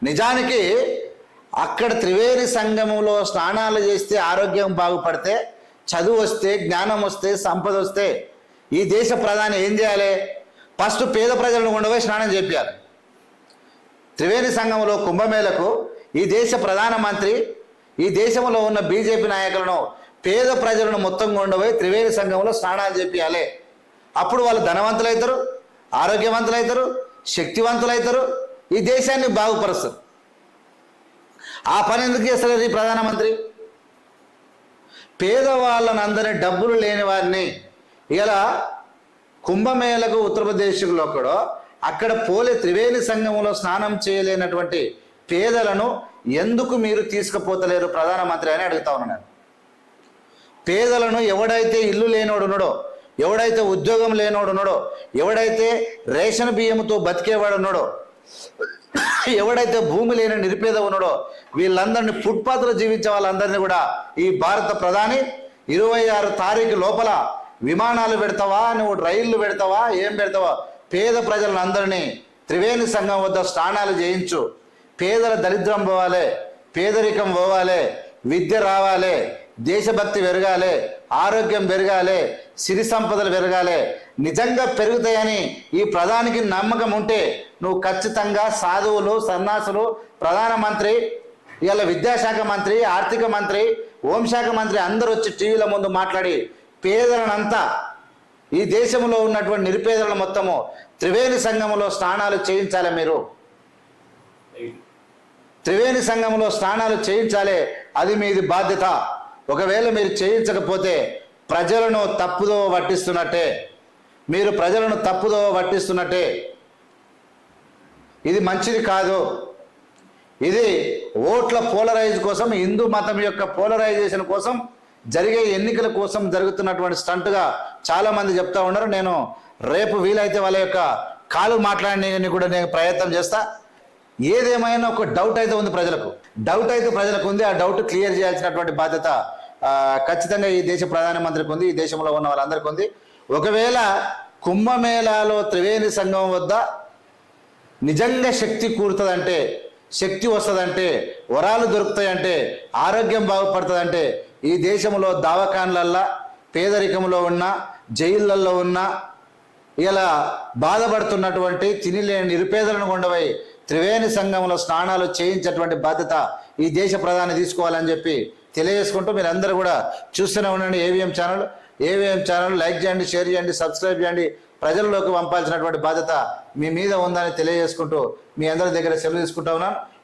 నిజానికి అక్కడ త్రివేణి సంగమంలో స్నానాలు చేస్తే ఆరోగ్యం బాగుపడితే, చదువు వస్తే, జ్ఞానం వస్తే, సంపద వస్తే ఈ దేశ ప్రధాని ఏం చేయాలి? ఫస్ట్ పేద ప్రజలను ఉండవే స్నానం చేయాలి. త్రివేణి సంగమంలో కుంభమేళకు ఈ దేశ ప్రధానమంత్రి, ఈ దేశంలో ఉన్న బీజేపీ నాయకులను, పేద ప్రజలను మొత్తం ఉండవే త్రివేణి సంగమంలో స్నానాలు చేయాలి. అప్పుడు వాళ్ళు ధనవంతులు అవుతారు, ఆరోగ్యవంతులు అవుతారు, శక్తివంతులు అవుతారు, ఈ దేశాన్ని బాగుపరుస్తారు. ఆ పని ఎందుకు చేస్తారు ఈ ప్రధానమంత్రి? పేదవాళ్ళని అందరినీ, డబ్బులు లేని వారిని, ఇలా కుంభమేళకు ఉత్తరప్రదేశ్లో కూడా అక్కడ పోలే త్రివేణి సంగమంలో స్నానం చేయలేనటువంటి పేదలను ఎందుకు మీరు తీసుకుపోతలేరు ప్రధానమంత్రి అని అడుగుతా ఉన్నాను. పేదలను ఎవడైతే ఇల్లు లేనోడున్నాడో, ఎవడైతే ఉద్యోగం లేనోడున్నాడో, ఎవడైతే రేషన్ బియ్యంతో బతికేవాడు ఉన్నాడో, ఎవడైతే భూమి లేని నిరుపేద ఉన్నాడో, వీళ్ళందరినీ ఫుట్పాత్లో జీవించే వాళ్ళందరినీ కూడా ఈ భారత ప్రధాని 26 తారీఖు లోపల విమానాలు పెడతావా, నువ్వు రైళ్లు పెడతావా, ఏం పెడతావా, పేద ప్రజలను అందరినీ త్రివేణి సంఘం వద్ద స్నానాలు చేయించు. పేదల దరిద్రం పోవాలి, పేదరికం పోవాలి, విద్య రావాలి, దేశభక్తి పెరగాలి, ఆరోగ్యం పెరగాలి, సిరి సంపదలు పెరగాలి. నిజంగా పెరుగుతాయని ఈ ప్రధానికి నమ్మకం ఉంటే నువ్వు ఖచ్చితంగా సాధువులు, సన్యాసులు, ప్రధానమంత్రి, ఇవాళ విద్యాశాఖ మంత్రి, ఆర్థిక మంత్రి, హోంశాఖ మంత్రి అందరూ వచ్చి టీవీల ముందు మాట్లాడి పేదలనంతా, ఈ దేశంలో ఉన్నటువంటి నిరుపేదలను మొత్తము త్రివేణి సంగమంలో స్నానాలు చేయించాలి. మీరు త్రివేణి సంగమంలో స్నానాలు చేయించాలి. అది మీది బాధ్యత. ఒకవేళ మీరు చేయించకపోతే ప్రజలను తప్పుదో పట్టిస్తున్నట్టే, మీరు ప్రజలను తప్పుదో పట్టిస్తున్నట్టే. ఇది మంచిది కాదు. ఇది ఓట్ల పోలరైజ్ కోసం, హిందూ మతం యొక్క పోలరైజేషన్ కోసం, జరిగే ఎన్నికల కోసం జరుగుతున్నటువంటి స్టంట్గా చాలామంది చెప్తా ఉన్నారు. నేను రేపు వీలైతే వాళ్ళ యొక్క కాలు మాట్లాడని కూడా నేను ప్రయత్నం చేస్తా. ఏదేమైనా ఒక డౌట్ అయితే ఉంది ప్రజలకు, డౌట్ అయితే ప్రజలకు ఉంది. ఆ డౌట్ క్లియర్ చేయాల్సినటువంటి బాధ్యత ఖచ్చితంగా ఈ దేశ ప్రధానమంత్రికి ఉంది, ఈ దేశంలో ఉన్న వాళ్ళందరికీ ఉంది. ఒకవేళ కుంభమేళాలో త్రివేణి సంగమం వద్ద నిజంగా శక్తి కూరుతుందంటే, శక్తి వస్తుందంటే, వరాలు దొరుకుతాయంటే, ఆరోగ్యం బాగుపడుతుందంటే, ఈ దేశంలో దవాఖాన్లల్లా పేదరికంలో ఉన్న, జైళ్ళల్లో ఉన్న, ఇలా బాధపడుతున్నటువంటి తినిలేని నిరుపేదలను కొండవై త్రివేణి సంగమంలో స్నానాలు చేయించేటువంటి బాధ్యత ఈ దేశ ప్రధాని తీసుకోవాలని చెప్పి తెలియజేసుకుంటూ, మీరందరూ కూడా చూస్తూనే ఉండండి AVM channel. AVM channel like చేయండి, షేర్ చేయండి, సబ్స్క్రైబ్ చేయండి. ప్రజల్లోకి పంపాల్సినటువంటి బాధ్యత మీ మీద ఉందని తెలియజేసుకుంటూ మీ అందరి దగ్గర సెలవు తీసుకుంటా ఉన్నాను.